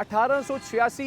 1886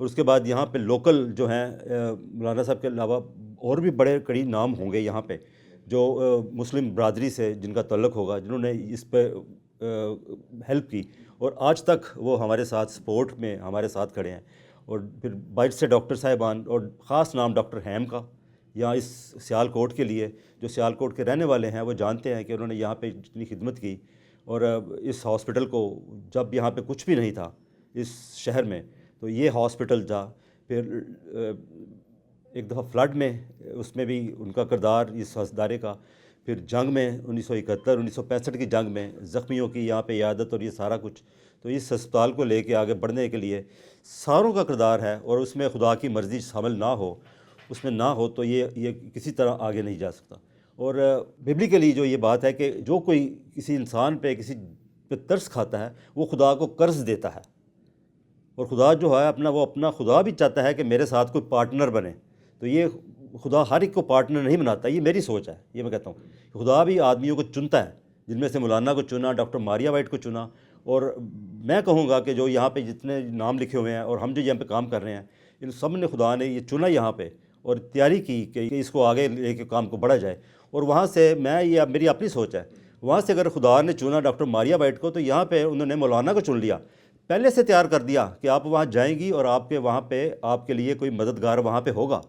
اور اس کے بعد یہاں پہ لوکل جو ہیں مولانا صاحب کے علاوہ اور بھی بڑے کڑی نام ہوں گے یہاں پہ جو مسلم برادری سے جن کا تعلق ہوگا، جنہوں نے اس پہ ہیلپ کی اور آج تک وہ ہمارے ساتھ سپورٹ میں ہمارے ساتھ کھڑے ہیں. اور پھر بائٹ سے ڈاکٹر صاحبان، اور خاص نام ڈاکٹر ہیم کا یہاں اس سیال کوٹ کے لیے، جو سیال کوٹ کے رہنے والے ہیں وہ جانتے ہیں کہ انہوں نے یہاں پہ جتنی خدمت کی. اور اس ہاسپٹل کو جب یہاں پہ کچھ بھی نہیں تھا اس شہر میں، تو یہ ہاسپٹل تھا. پھر ایک دفعہ فلڈ میں اس میں بھی ان کا کردار اس ادارے کا. پھر جنگ میں 1971 1965 کی جنگ میں زخمیوں کی یہاں پہ عیادت اور یہ سارا کچھ. تو اس ہسپتال کو لے کے آگے بڑھنے کے لیے ساروں کا کردار ہے، اور اس میں خدا کی مرضی شامل نہ ہو، اس میں نہ ہو تو یہ کسی طرح آگے نہیں جا سکتا. اور ببلیکلی جو یہ بات ہے کہ جو کوئی کسی انسان پہ کسی پہ ترس کھاتا ہے وہ خدا کو قرض دیتا ہے، اور خدا جو ہے وہ اپنا خدا بھی چاہتا ہے کہ میرے ساتھ کوئی پارٹنر بنے. تو یہ خدا ہر ایک کو پارٹنر نہیں بناتا، یہ میری سوچ ہے. یہ میں کہتا ہوں خدا بھی آدمیوں کو چنتا ہے، جن میں سے مولانا کو چنا، ڈاکٹر ماریا وائٹ کو چنا. اور میں کہوں گا کہ جو یہاں پہ جتنے نام لکھے ہوئے ہیں اور ہم جو یہاں پہ کام کر رہے ہیں، ان سب نے خدا نے یہ چنا یہاں پہ اور تیاری کی کہ اس کو آگے لے کے کام کو بڑھا جائے. اور وہاں سے یہ میری اپنی سوچ ہے، وہاں سے اگر خدا نے چنا ڈاکٹر ماریا وائٹ کو، تو یہاں پہ انہوں نے مولانا کو چن لیا، پہلے سے تیار کر دیا کہ آپ وہاں جائیں گی اور آپ کے وہاں پہ آپ کے لیے کوئی مددگار وہاں پہ ہوگا.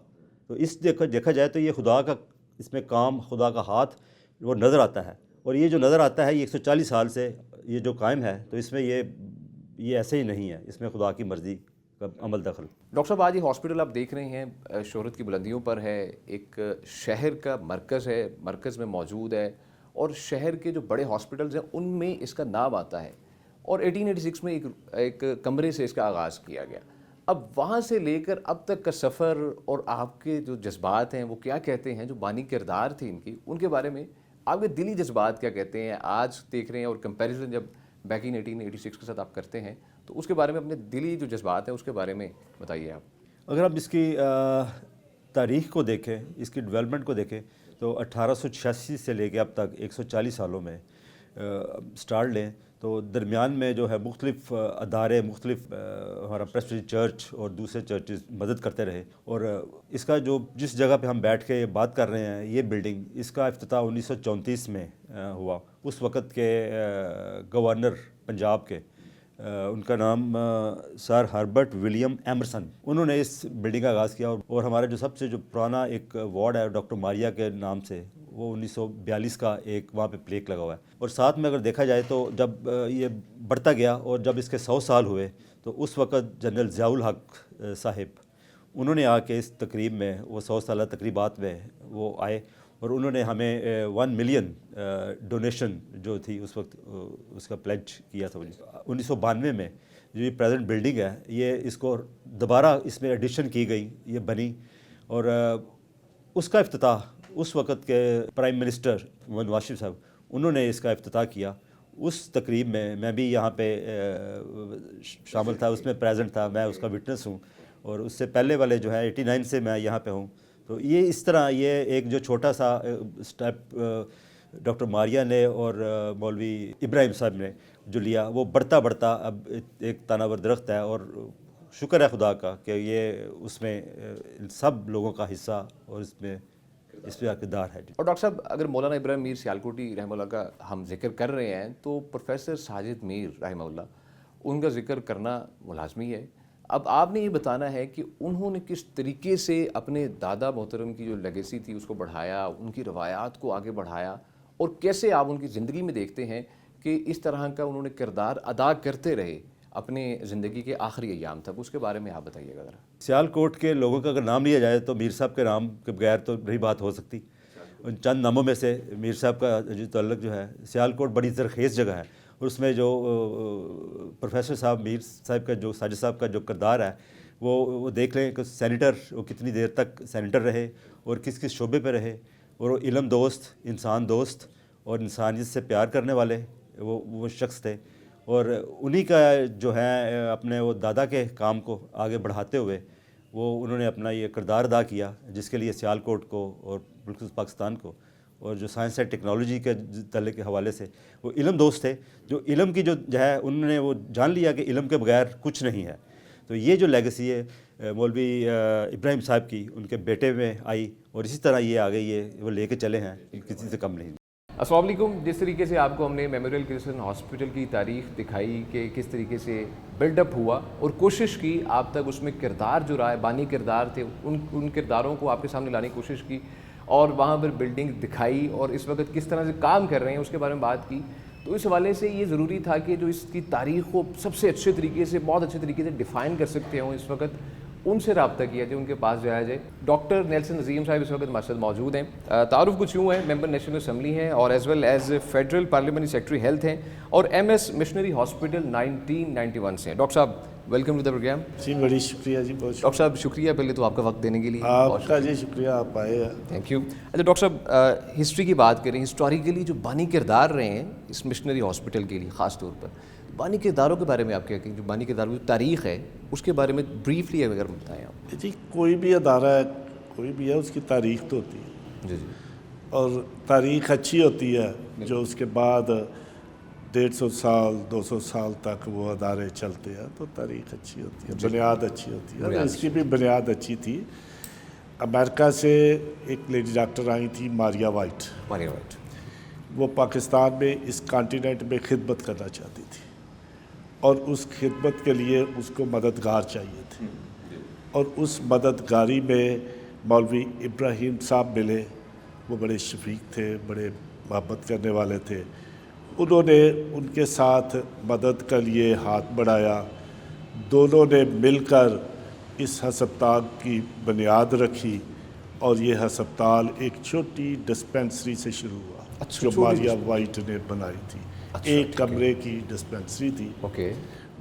تو اس دیکھا جائے تو یہ خدا کا اس میں کام، خدا کا ہاتھ وہ نظر آتا ہے. اور یہ جو نظر آتا ہے یہ 140 سال سے یہ جو قائم ہے، تو اس میں یہ ایسے ہی نہیں ہے، اس میں خدا کی مرضی کا عمل دخل. ڈاکٹر صاحب، آج یہ ہاسپٹل آپ دیکھ رہے ہیں شہرت کی بلندیوں پر ہے، ایک شہر کا مرکز ہے، مرکز میں موجود ہے، اور شہر کے جو بڑے ہاسپٹلز ہیں ان میں اس کا نام آتا ہے. اور 1886 میں ایک کمرے سے اس کا آغاز کیا گیا. اب وہاں سے لے کر اب تک کا سفر اور آپ کے جو جذبات ہیں وہ کیا کہتے ہیں، جو بانی کردار تھی ان کے بارے میں آپ کے دلی جذبات کیا کہتے ہیں آج دیکھ رہے ہیں، اور کمپیریزن جب بیک ان 1886 کے ساتھ آپ کرتے ہیں تو اس کے بارے میں اپنے دلی جو جذبات ہیں اس کے بارے میں بتائیے آپ. اگر آپ اس کی تاریخ کو دیکھیں، اس کی ڈیولپمنٹ کو دیکھیں، تو 1886 سے لے کے اب تک 140 سالوں میں سٹارٹ لیں تو درمیان میں جو ہے مختلف ادارے، مختلف ہمارا پریسٹیج چرچ اور دوسرے چرچز مدد کرتے رہے. اور اس کا جس جگہ پہ ہم بیٹھ کے بات کر رہے ہیں، یہ بلڈنگ، اس کا افتتاح 1934 میں ہوا. اس وقت کے گورنر پنجاب کے، ان کا نام سر ہربرٹ ولیم ایمرسن، انہوں نے اس بلڈنگ کا آغاز کیا. اور ہمارا جو سب سے جو پرانا ایک وارڈ ہے ڈاکٹر ماریا کے نام سے، وہ 1942 کا ایک وہاں پہ پلیک لگا ہوا ہے. اور ساتھ میں اگر دیکھا جائے تو جب یہ بڑھتا گیا اور جب اس کے 100 سال ہوئے تو اس وقت جنرل ضیاء الحق صاحب، انہوں نے آ کے اس تقریب میں، وہ 100 سالہ تقریبات میں وہ آئے اور انہوں نے ہمیں 1 ملین ڈونیشن جو تھی اس وقت اس کا پلیج کیا تھا. 1992 میں جو یہ پریزنٹ بلڈنگ ہے، یہ اس کو دوبارہ اس میں ایڈیشن کی گئی، یہ بنی. اور اس کا افتتاح اس وقت کے پرائم منسٹر محمد نواز شریف صاحب، انہوں نے اس کا افتتاح کیا. اس تقریب میں بھی یہاں پہ شامل تھا، اس میں پریزنٹ تھا، میں اس کا وٹنس ہوں. اور اس سے پہلے والے جو ہے 89 سے میں یہاں پہ ہوں. تو یہ اس طرح یہ ایک جو چھوٹا سا سٹیپ ڈاکٹر ماریا نے اور مولوی ابراہیم صاحب نے جو لیا، وہ بڑھتا بڑھتا اب ایک تناور درخت ہے. اور شکر ہے خدا کا کہ یہ اس میں سب لوگوں کا حصہ اور اس میں کردار ہے. اور ڈاکٹر صاحب، اگر مولانا ابراہیم میر سیالکوٹی رحمہ اللہ کا ہم ذکر کر رہے ہیں تو پروفیسر ساجد میر رحمہ اللہ، ان کا ذکر کرنا لازمی ہے. اب آپ نے یہ بتانا ہے کہ انہوں نے کس طریقے سے اپنے دادا محترم کی جو لیگیسی تھی اس کو بڑھایا، ان کی روایات کو آگے بڑھایا، اور کیسے آپ ان کی زندگی میں دیکھتے ہیں کہ اس طرح کا انہوں نے کردار ادا کرتے رہے اپنے زندگی کے آخری ایام تک. اس کے بارے میں آپ بتائیے گا ذرا. سیال کوٹ کے لوگوں کا اگر نام لیا جائے تو میر صاحب کے نام کے بغیر تو نہیں بات ہو سکتی. ان چند ناموں میں سے میر صاحب کا جو تعلق جو ہے، سیال کوٹ بڑی زرخیز جگہ ہے، اور اس میں جو پروفیسر صاحب میر صاحب کا، جو ساجد صاحب کا جو کردار ہے، وہ دیکھ لیں کہ سینیٹر، وہ کتنی دیر تک سینیٹر رہے اور کس کس شعبے پہ رہے، اور وہ علم دوست، انسان دوست اور انسانیت سے پیار کرنے والے وہ شخص تھے. اور انہی کا جو ہے اپنے وہ دادا کے کام کو آگے بڑھاتے ہوئے انہوں نے اپنا یہ کردار ادا کیا، جس کے لیے سیال کوٹ کو اور بالکل پاکستان کو، اور جو سائنس اینڈ ٹیکنالوجی کے تعلق کے حوالے سے وہ علم دوست تھے. جو علم کی جو ہے انہوں نے وہ جان لیا کہ علم کے بغیر کچھ نہیں ہے. تو یہ جو لیگسی ہے مولوی ابراہیم صاحب کی ان کے بیٹے میں آئی اور اسی طرح یہ آگے یہ وہ لے کے چلے ہیں، کسی سے کم نہیں۔ السلام علیکم۔ جس طریقے سے آپ کو ہم نے میموریل کرسچن ہاسپٹل کی تاریخ دکھائی کہ کس طریقے سے بلڈ اپ ہوا اور کوشش کی آپ تک اس میں کردار جو رہا ہے، بانی کردار تھے، ان کرداروں کو آپ کے سامنے لانے کی کوشش کی اور وہاں پر بلڈنگ دکھائی اور اس وقت کس طرح سے کام کر رہے ہیں اس کے بارے میں بات کی، تو اس حوالے سے یہ ضروری تھا کہ جو اس کی تاریخ کو سب سے اچھے طریقے سے، بہت اچھے طریقے سے ڈیفائن کر سکتے ہوں اس وقت، ان سے رابطہ کیا جائے، ان کے پاس جایا جائے۔ ڈاکٹر نیلسن نظیم صاحب اس وقت ہمارے ساتھ موجود ہیں، تعارف کچھ یوں ہیں، ممبر نیشنل اسمبلی ہیں اور as well as federal parliamentary secretary health ہیں اور ایم ایس مشنری ہاسپٹل 1991 سے ہیں۔ ڈاکٹر صاحب ویلکم ٹو دا پروگرام۔ جی بڑی شکریہ جی، بہت ڈاکٹر صاحب شکریہ پہلے تو آپ کا وقت دینے کے لیے، آپ کا جی شکریہ، آپ آئے ہیں۔ Thank you. اچھا ڈاکٹر صاحب ہسٹری کی بات کریں، ہسٹوریکلی جو بانی کردار رہے ہیں اس مشنری ہاسپٹل کے لیے خاص طور پر، بانی کرداروں کے بارے میں آپ کیا کہیں، جو بانی کرداروں کی تاریخ ہے اس کے بارے میں بریفلی اگر بتائیں آپ۔ جی کوئی بھی ادارہ ہے، کوئی بھی ہے، اس کی تاریخ تو ہوتی ہے جی جی، اور تاریخ اچھی ہوتی ہے جو اس کے بعد 150 سال 200 سال تک وہ ادارے چلتے ہیں تو تاریخ اچھی ہوتی ہے، بنیاد اچھی ہوتی ہے، اور اس کی بھی بنیاد اچھی تھی۔ امریکہ سے ایک لیڈی ڈاکٹر آئی تھی ماریا وائٹ، وہ پاکستان میں اس کانٹیننٹ میں خدمت کرنا چاہتی تھی اور اس خدمت کے لیے اس کو مددگار چاہیے تھے، اور اس مددگاری میں مولوی ابراہیم صاحب ملے، وہ بڑے شفیق تھے، بڑے محبت کرنے والے تھے، انہوں نے ان کے ساتھ مدد کے لیے ہاتھ بڑھایا، دونوں نے مل کر اس ہسپتال کی بنیاد رکھی اور یہ ہسپتال ایک چھوٹی ڈسپینسری سے شروع ہوا جو ماریا وائٹ نے بنائی تھی، ایک کمرے کی ڈسپینسری تھی،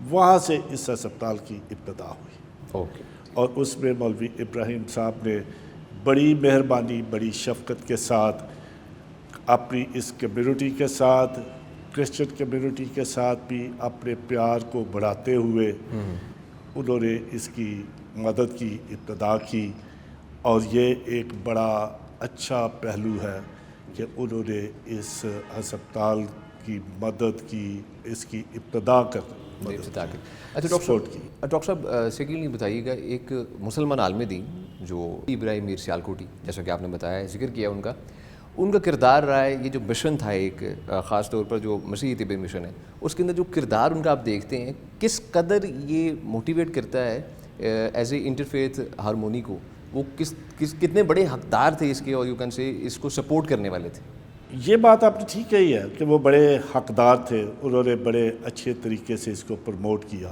وہاں سے اس ہسپتال کی ابتدا ہوئی، اور اس میں مولوی ابراہیم صاحب نے بڑی مہربانی، بڑی شفقت کے ساتھ اپنی اس کمیونٹی کے ساتھ، کرسچن کمیونٹی کے ساتھ بھی اپنے پیار کو بڑھاتے ہوئے انہوں نے اس کی مدد کی ابتدا کی، اور یہ ایک بڑا اچھا پہلو ہے کہ انہوں نے اس ہسپتال کی مدد کی، اس کی ابتدا کر اچھا ڈاکٹر صاحب سیکنڈلی بتائیے گا، ایک مسلمان عالم دین جو ابراہیم میر سیالکوٹی، جیسا کہ آپ نے بتایا، ذکر کیا ان کا کردار رہا ہے، یہ جو مشن تھا ایک خاص طور پر جو مسیحی طب مشن ہے، اس کے اندر جو کردار ان کا آپ دیکھتے ہیں، کس قدر یہ موٹیویٹ کرتا ہے ایز اے انٹرفیتھ ہارمونی کو، وہ کتنے بڑے حقدار تھے اس کے، اور یو کین سے اس کو سپورٹ کرنے والے تھے؟ یہ بات آپ نے ٹھیک کہی ہے کہ وہ بڑے حقدار تھے، انہوں نے بڑے اچھے طریقے سے اس کو پروموٹ کیا۔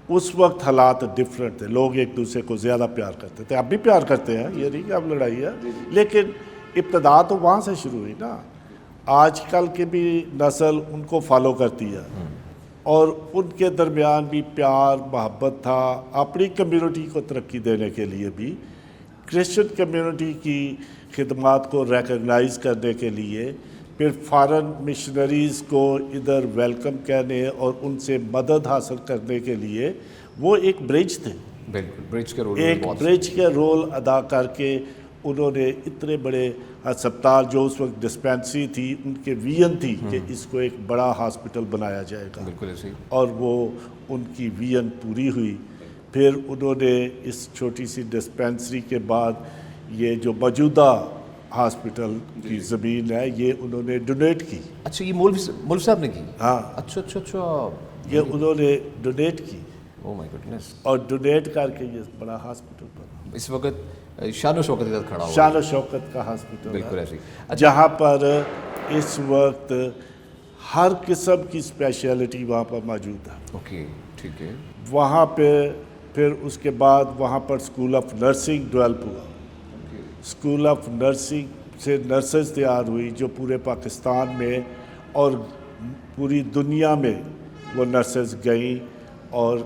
اس وقت حالات ڈیفرنٹ تھے، لوگ ایک دوسرے کو زیادہ پیار کرتے تھے، اب بھی پیار کرتے ہیں، یہ نہیں کہ اب لڑائی ہے، لیکن ابتدا تو وہاں سے شروع ہوئی نا۔ آج کل کی بھی نسل ان کو فالو کرتی ہے اور ان کے درمیان بھی پیار محبت تھا، اپنی کمیونٹی کو ترقی دینے کے لیے بھی، کرسچن کمیونٹی کی خدمات کو ریکگنائز کرنے کے لیے، پھر فارن مشنریز کو ادھر ویلکم کہنے اور ان سے مدد حاصل کرنے کے لیے وہ ایک برج تھے، ایک برج کے رول ادا کر کے انہوں نے اتنے بڑے ہسپتال، جو اس وقت ڈسپینسری تھی، ان کے ویژن تھی کہ اس کو ایک بڑا ہاسپٹل بنایا جائے گا، اور وہ ان کی ویژن پوری ہوئی۔ پھر انہوں نے اس چھوٹی سی ڈسپینسری کے بعد یہ جو موجودہ ہاسپٹل کی زمین ہے یہ انہوں نے ڈونیٹ کی۔ اچھا یہ مولوی صاحب نے کی؟ ہاں، اچھا یہ انہوں نے ڈونیٹ کی، او مائی گڈنس، اور ڈونیٹ کر کے یہ بڑا ہاسپٹل بنا، اس وقت شان و شوکت کے ساتھ کھڑا ہوا، شان و شوکت کا ہاسپٹل، بالکل ایسے ہی، جہاں پر اس وقت ہر قسم کی اسپیشلٹی وہاں پر موجود ہے۔ اوکے ٹھیک ہے، وہاں پہ پھر اس کے بعد وہاں پر اسکول آف نرسنگ ڈیولپ ہوا، اسکول آف نرسنگ سے نرسز تیار ہوئی جو پورے پاکستان میں اور پوری دنیا میں وہ نرسز گئیں اور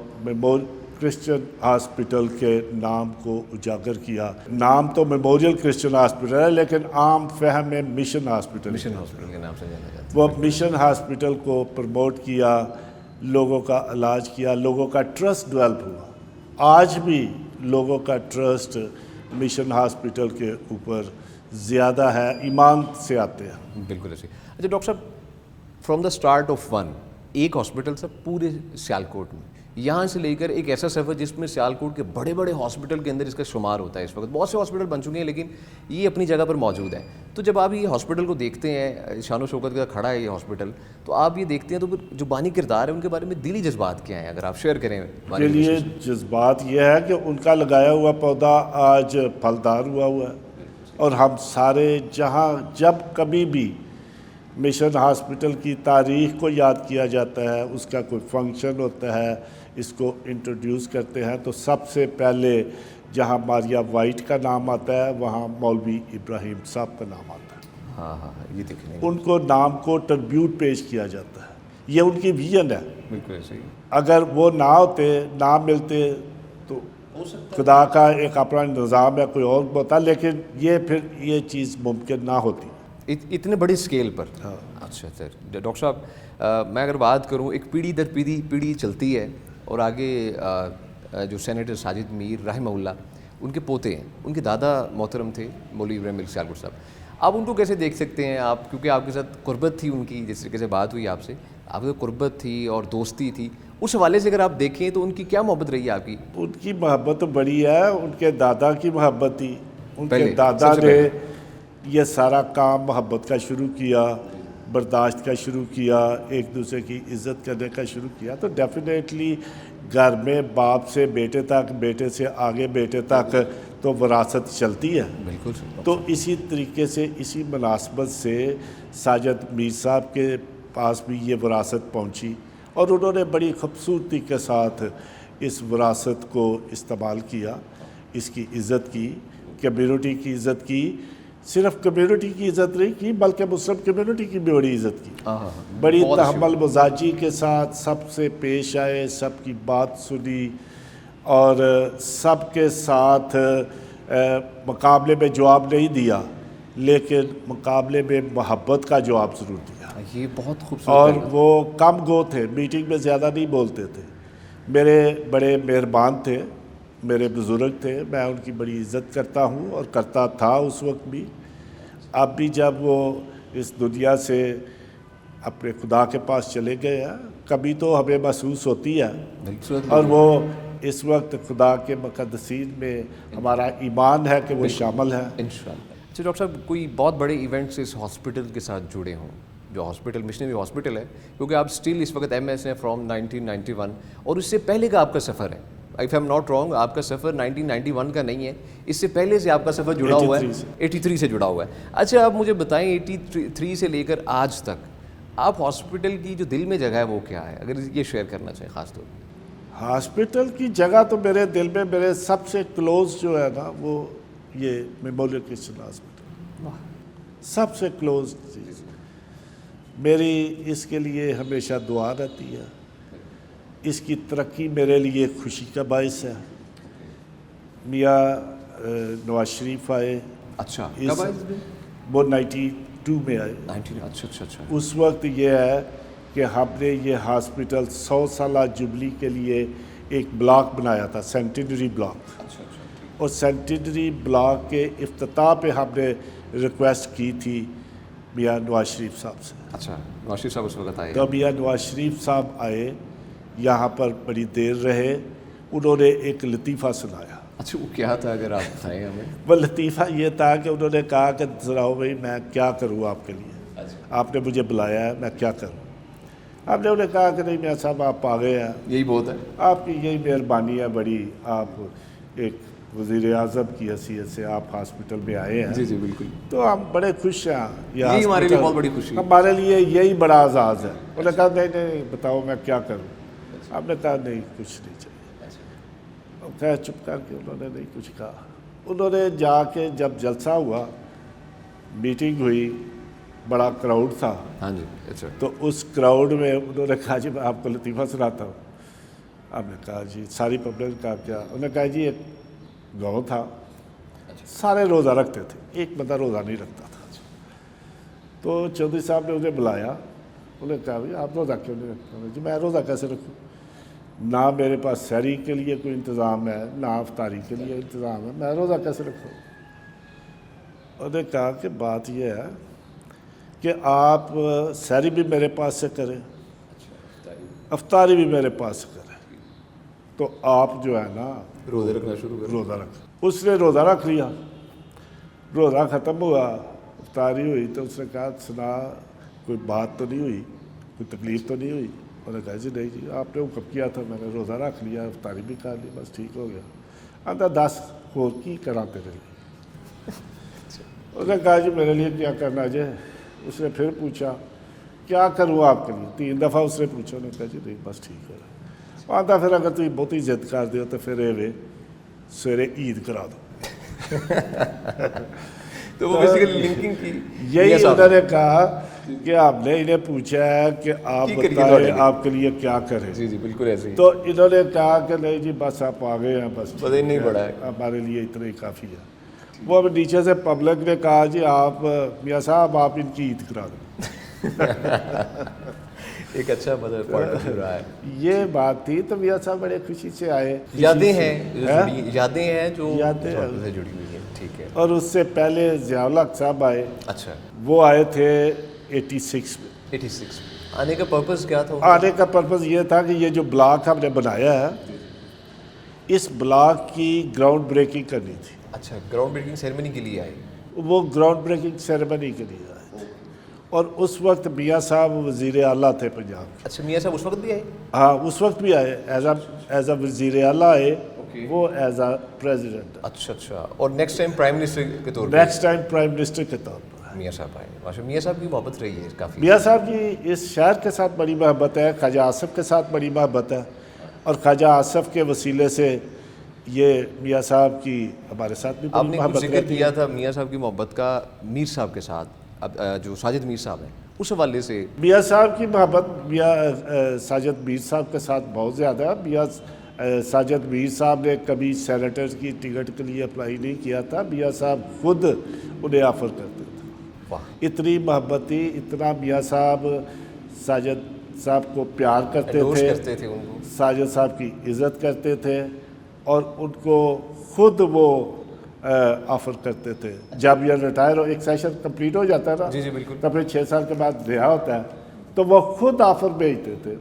کرسچن ہاسپٹل کے نام کو اجاگر کیا۔ نام تو میموریل کرسچن ہاسپٹل ہے لیکن عام فہم میں مشن ہاسپٹل کے نام سے جانا جاتا ہے۔ وہ مشن ہاسپٹل کو پروموٹ کیا، لوگوں کا علاج کیا، لوگوں کا ٹرسٹ ڈیولپ ہوا۔ آج بھی لوگوں کا ٹرسٹ مشن ہاسپٹل کے اوپر زیادہ ہے، ایمان سے آتے ہیں۔ بالکل ایسے۔ اچھا ڈاکٹر صاحب، from the start of one, ایک ہاسپٹل سب پورے سیالکوٹ میں، یہاں سے لے کر ایک ایسا سفر جس میں سیالکوٹ کے بڑے بڑے ہاسپٹل کے اندر اس کا شمار ہوتا ہے. اس وقت بہت سے ہاسپٹل بن چکے ہیں لیکن یہ اپنی جگہ پر موجود ہے. تو جب آپ یہ ہاسپٹل کو دیکھتے ہیں, شان و شوکت کا کھڑا ہے یہ ہاسپٹل, تو آپ یہ دیکھتے ہیں تو پھر جو بانی کردار ہے ان کے بارے میں دلی جذبات کیا ہیں, اگر آپ شیئر کریں. کے لیے جذبات یہ ہے کہ ان کا لگایا ہوا پودا آج پھلدار ہوا ہے, اور ہم سارے جہاں جب کبھی بھی مشن ہاسپٹل کی تاریخ کو یاد کیا جاتا ہے, اس کا کوئی فنکشن ہوتا ہے, اس کو انٹروڈیوس کرتے ہیں, تو سب سے پہلے جہاں ماریہ وائٹ کا نام آتا ہے وہاں مولوی ابراہیم صاحب کا نام آتا ہے. ہاں یہ دیکھیں ان کو نام کو ٹربیوٹ پیش کیا جاتا ہے, یہ ان کی ویژن ہے. بالکل ایسے ہی. اگر وہ نہ ہوتے, نہ ملتے, تو خدا کا ایک اپنا نظام ہے, کوئی اور ہوتا, لیکن یہ پھر یہ چیز ممکن نہ ہوتی اتنے بڑی اسکیل پر. اچھا سر, ڈاکٹر صاحب میں اگر بات کروں, ایک پیڑھی در پیڑھی چلتی ہے, اور آگے جو سینیٹر ساجد میر رحمہ اللہ ان کے پوتے ہیں, ان کے دادا محترم تھے مولوی ابراہیم ملک سیالکوٹ صاحب. آپ ان کو کیسے دیکھ سکتے ہیں آپ, کیونکہ آپ کے ساتھ قربت تھی ان کی, جس طریقے سے بات ہوئی آپ سے, آپ کی قربت تھی اور دوستی تھی, اس حوالے سے اگر آپ دیکھیں تو ان کی کیا محبت رہی ہے آپ کی؟ ان کی محبت تو بڑی ہے, ان کے دادا کی محبت تھی. ان کے دادا نے یہ سارا کام محبت کا شروع کیا, برداشت کا شروع کیا, ایک دوسرے کی عزت کرنے کا شروع کیا. تو ڈیفینیٹلی گھر میں باپ سے بیٹے تک, بیٹے سے آگے بیٹے تک تو وراثت چلتی ہے. بالکل. تو اسی طریقے سے اسی مناسبت سے ساجد میر صاحب کے پاس بھی یہ وراثت پہنچی, اور انہوں نے بڑی خوبصورتی کے ساتھ اس وراثت کو استعمال کیا, اس کی عزت کی, کمیونٹی کی عزت کی. صرف کمیونٹی کی عزت نہیں کی بلکہ مسلم کمیونٹی کی بھی بڑی عزت کی. بڑی تحمل مزاجی کے ساتھ سب سے پیش آئے, سب کی بات سنی, اور سب کے ساتھ مقابلے میں جواب نہیں دیا, لیکن مقابلے میں محبت کا جواب ضرور دیا. یہ بہت خوبصورت. اور وہ کم گو تھے, میٹنگ میں زیادہ نہیں بولتے تھے, میرے بڑے مہربان تھے, میرے بزرگ تھے, میں ان کی بڑی عزت کرتا ہوں اور کرتا تھا اس وقت بھی. اب بھی جب وہ اس دنیا سے اپنے خدا کے پاس چلے گئے ہیں, کبھی تو ہمیں محسوس ہوتی ہے, اور وہ اس وقت خدا کے مقدسین میں ہمارا ایمان ہے کہ وہ شامل ہے انشاءاللہ. اچھا ڈاکٹر صاحب, کوئی بہت بڑے ایونٹس اس ہاسپٹل کے ساتھ جڑے ہوں, جو ہاسپٹل مشنری ہاسپٹل ہے, کیونکہ آپ اسٹل اس وقت ایم ایس ہیں فرام 1991, اور اس سے پہلے کا آپ کا سفر ہے, اف ایم ناٹ رانگ, آپ کا سفر 1991 کا نہیں ہے, اس سے پہلے سے آپ کا سفر جڑا ہوا ہے, 83 سے جڑا ہوا ہے. اچھا آپ مجھے بتائیں 83 سے لے کر آج تک آپ ہاسپٹل کی جو دل میں جگہ ہے وہ کیا ہے, اگر یہ شیئر کرنا چاہیں خاص طور پر. ہاسپٹل کی جگہ تو میرے دل میں میرے سب سے کلوز جو ہے نا, وہ یہ میموریل کرسچن ہاسپٹل, سب سے کلوز چیز میری اس کے لیے ہمیشہ دعا رہتی ہے. اس کی ترقی میرے لیے خوشی کا باعث ہے. میاں نواز شریف آئے. اچھا, وہ 92 میں آئے. اچھا. اس وقت یہ ہے کہ ہم نے یہ ہاسپٹل 100 سالہ جبلی کے لیے ایک بلاک بنایا تھا, سینٹینری بلاک. اور سینٹینری بلاک کے افتتاح پہ ہم نے ریکویسٹ کی تھی میاں نواز شریف صاحب سے. اچھا, نواز شریف صاحب اس وقت آئے. تو میاں نواز شریف صاحب آئے, یہاں پر بڑی دیر رہے, انہوں نے ایک لطیفہ سنایا. اچھا, وہ کیا تھا اگر آپ بتائیں ہمیں؟ وہ لطیفہ یہ تھا کہ انہوں نے کہا کہ ذرا بھائی میں کیا کروں آپ کے لیے, آپ نے مجھے بلایا ہے, میں کیا کروں. آپ نے انہیں کہا کہ نہیں میاں صاحب آپ آ گئے ہیں, یہی بہت ہے, آپ کی یہی مہربانی ہے بڑی, آپ ایک وزیر اعظم کی حیثیت سے آپ ہاسپٹل میں آئے ہیں. جی بالکل, تو ہم بڑے خوش ہیں, یہی ہمارے لیے بہت بڑی خوشی, ہمارے لیے یہی بڑا اعزاز ہے. انہوں نے کہا نہیں بتاؤ میں کیا کروں. آپ نے کہا نہیں کچھ نہیں چاہیے. خیر چپ کر کے انہوں نے نہیں کچھ کہا. انہوں نے جا کے جب جلسہ ہوا, میٹنگ ہوئی, بڑا کراؤڈ تھا. ہاں جی. اچھا, تو اس کراؤڈ میں انہوں نے کہا جی میں آپ کو لطیفہ سناتا ہوں. آپ نے کہا جی, ساری پبلک کا کیا. انہوں نے کہا جی ایک گاؤں تھا, سارے روزہ رکھتے تھے, ایک بندہ روزہ نہیں رکھتا تھا. تو چودھری صاحب نے انہیں بلایا, انہوں نے کہا بھائی آپ روزہ کیوں نہیں رکھتے. جی میں روزہ کیسے رکھوں, نہ میرے پاس سحری کے لیے کوئی انتظام ہے, نہ افطاری کے لیے انتظام ہے, میں روزہ کیسے رکھوں. انہوں نے کہا کہ بات یہ ہے کہ آپ سحری بھی میرے پاس سے کریں, افطاری بھی میرے پاس سے کریں, تو آپ جو ہے نا روزے رکھنا شروع کر روزہ رکھ. اس نے روزہ رکھ لیا, روزہ ختم ہوا, افطاری ہوئی تو اس نے کہا سنا کوئی بات تو نہیں ہوئی, کوئی تکلیف تو نہیں ہوئی؟ انہوں نے کہا جی نہیں جی آپ نے حکم کیا تھا, میں نے روزہ رکھ لیا, افطاری بھی کر لی, بس ٹھیک ہو گیا. آتا 10 ہو کی کرا تیرے لیے. اس نے کہا جی میرے لیے کیا کرنا جائے؟ اس نے پھر پوچھا کیا کروں آپ کے لیے؟ 3 دفعہ اس نے پوچھا. انہوں نے کہا جی نہیں بس ٹھیک ہے. آتا پھر اگر تھی بہت ہی ضد کر دیو تو پھر یہ سویرے عید کرا دو. تو وہ بیسیکلی لنکنگ کی یہی انہوں نے کہا کہ آپ نے انہیں پوچھا ہے کہ آپ بتائیں آپ کے لیے کیا کریں. جی جی بالکل ایسے ہی. تو انہوں نے کہا کہ نہیں جی بس آپ آ گئے ہیں, بس پتہ ہی نہیں پڑا ہے, ہمارے لیے اتنا ہی کافی ہے. وہ اب نیچے سے پبلک نے کہا جی آپ میاں صاحب آپ ان کی عید کرا دیں. ایک اچھا مدر پوائنٹ رہا ہے. یہ بات تھی تو میاں صاحب بڑے خوشی سے آئے. یادیں ہیں جو سے جڑی ہوئی ہیں. ٹھیک ہے. اور اس سے پہلے ضیاء الحق صاحب آئے. اچھا. وہ آئے تھے 86 میں. 86 آنے کا پرپز کیا تھا؟ آنے کا پرپز یہ تھا کہ یہ جو بلاک ہم نے بنایا ہے اس بلاک کی گراؤنڈ بریکنگ کرنی تھی. اچھا گراؤنڈ بریکنگ سیریمنی کے لیے آئے. وہ گراؤنڈ بریکنگ سیریمنی کے لیے آئے تھے اور اس وقت میاں صاحب وزیر اعلیٰ تھے پنجاب کے. اچھا میاں صاحب اس وقت بھی آئے؟ ہاں اس وقت بھی آئے, ایز اے وزیر اعلیٰ آئے, وہ ایز اے پریزیڈنٹ. اچھا اچھا. اور نیکسٹ ٹائم پرائم منسٹر کے طور پر؟ نیکسٹ ٹائم پرائم منسٹر کے طور پر میاں صاحب آئے. ماشاء میاں صاحب کی محبت رہی ہے کافی. میاں صاحب کی اس شہر کے ساتھ بڑی محبت ہے, خواجہ آصف کے ساتھ بڑی محبت ہے, اور خواجہ آصف کے وسیلے سے یہ میاں صاحب کی ہمارے ساتھ بھی آپ بڑی نے محبت کچھ ذکر کیا تھا میاں صاحب کی محبت کا میر صاحب کے ساتھ, اب جو ساجد میر صاحب ہیں اس حوالے سے. میاں صاحب کی محبت میاں ساجد میر صاحب کے ساتھ بہت زیادہ ہے. میاں ساجد میر صاحب نے کبھی سینیٹر کی ٹکٹ کے لیے اپلائی نہیں کیا تھا, میاں صاحب خود انہیں آفر کرتے تھے. اتنی محبت تھی, اتنا میاں صاحب ساجد صاحب کو پیار کرتے تھے, ساجد صاحب کی عزت کرتے تھے, اور ان کو خود وہ آفر کرتے تھے. جب یہ ریٹائر ہو, ایک سیشن کمپلیٹ ہو جاتا ہے نا, جی جی بالکل, تو پھر 6 سال کے بعد رہا ہوتا ہے, تو وہ خود آفر بھیجتے تھے.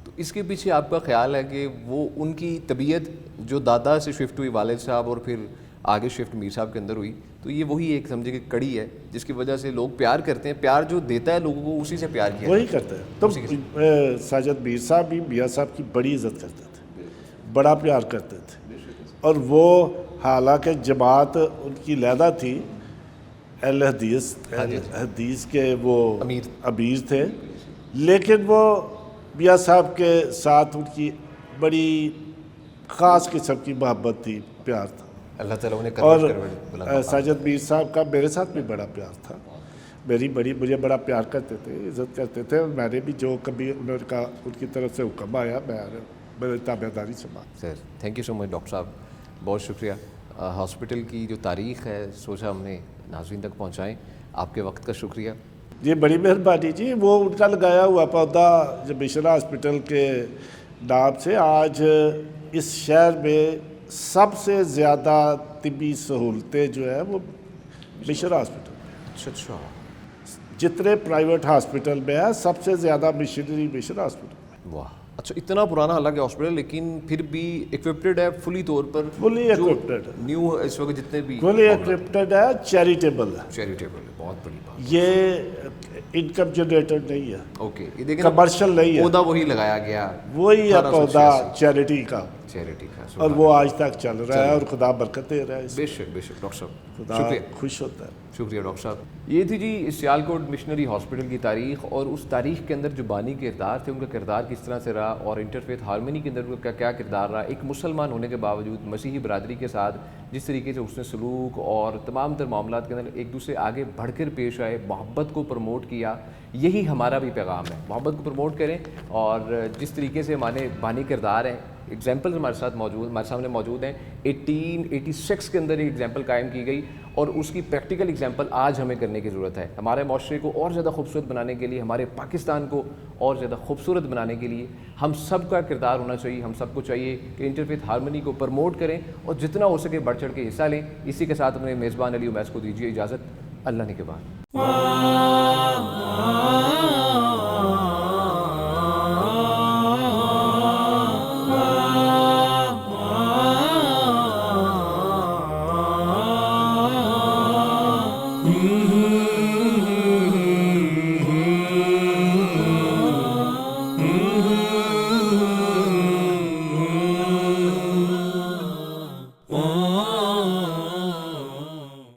تو اس کے پیچھے آپ کا خیال ہے کہ وہ ان کی طبیعت جو دادا سے شفٹ ہوئی والد صاحب اور پھر آگے شفٹ میر صاحب کے اندر ہوئی, تو یہ وہی ایک سمجھے کہ کڑی ہے جس کی وجہ سے لوگ پیار کرتے ہیں. پیار جو دیتا ہے لوگوں کو اسی سے پیار کیا وہی کرتا ہے. تو ساجد میر صاحب بھی میاں صاحب کی بڑی عزت کرتے تھے, بڑا پیار کرتے تھے, اور وہ حالانکہ جماعت ان کی علیحدہ تھی, اہل حدیث کے وہ امیر تھے, لیکن وہ میاں صاحب کے ساتھ ان کی بڑی خاص قسم کی محبت تھی, پیار تھا. اللہ تعالیٰ انہیں اور ساجد میر صاحب کا میرے ساتھ بھی بڑا پیار تھا. مجھے بڑا پیار کرتے تھے, عزت کرتے تھے, اور میں نے بھی جو کبھی انہوں کا ان کی طرف سے حکم آیا میں تابع داری سے مان. Sir thank you so much doctor صاحب, بہت شکریہ. ہاسپٹل کی جو تاریخ ہے سوچا ہم نے ناظرین تک پہنچائیں. آپ کے وقت کا شکریہ. جی بڑی مہربانی جی. وہ ان کا لگایا ہوا پودا جو مشرا ہاسپٹل کے نام سے آج اس شہر میں سب سے زیادہ طبی سہولتیں جو ہے وہ مشرا ہاسپٹل میں. اچھا اچھا. جتنے پرائیویٹ ہاسپٹل میں ہے سب سے زیادہ مشینری مشرا ہاسپٹل میں. واہ. اچھا اتنا پرانا حالانکہ ہاسپٹل, لیکن پھر بھی ایکوپٹڈ ہے فلی طور پر, فلی ایکوپٹڈ نیو اس وقت جتنے بھی فلی ایکوپٹڈ ہے, چیریٹیبل ہے. چیریٹیبل ہے, بہت بڑی بات. یہ انکم جنریٹر نہیں ہے, اوکے, یہ دیکھیں کمرشل نہیں ہے, پودا وہی لگایا گیا, وہی ہے پودا چیریٹی کا, چیریٹی کا, اور وہ آج تک چل رہا ہے, اور خدا برکت دے رہا ہے. بے شک بے شک ڈاکٹر صاحب, خدا خوش ہوتا ہے. شکریہ ڈاکٹر صاحب. یہ تھی جی سیالکوٹ مشنری ہاسپٹل کی تاریخ, اور اس تاریخ کے اندر جو بانی کردار تھے ان کا کردار کس طرح سے رہا, اور انٹرفیتھ ہارمنی کے اندر ان کا کیا کردار رہا. ایک مسلمان ہونے کے باوجود مسیحی برادری کے ساتھ جس طریقے سے اس نے سلوک اور تمام تر معاملات کے اندر ایک دوسرے آگے بڑھ کر پیش آئے, محبت کو پروموٹ کیا. یہی ہمارا بھی پیغام ہے, محبت کو پروموٹ کریں. اور جس طریقے سے ہمارے بانی کردار ہیں, ایگزامپلز ہمارے سامنے موجود ہیں. 1886 کے اندر ایک ایگزامپل قائم کی گئی, اور اس کی پریکٹیکل ایگزامپل آج ہمیں کرنے کی ضرورت ہے. ہمارے معاشرے کو اور زیادہ خوبصورت بنانے کے لیے, ہمارے پاکستان کو اور زیادہ خوبصورت بنانے کے لیے ہم سب کا کردار ہونا چاہیے. ہم سب کو چاہیے کہ انٹرفیتھ ہارمنی کو پروموٹ کریں, اور جتنا ہو سکے بڑھ چڑھ کے حصہ لیں. اسی کے ساتھ اپنے میزبان علی امیس کو دیجیے اجازت. اللہ نے کے بعد.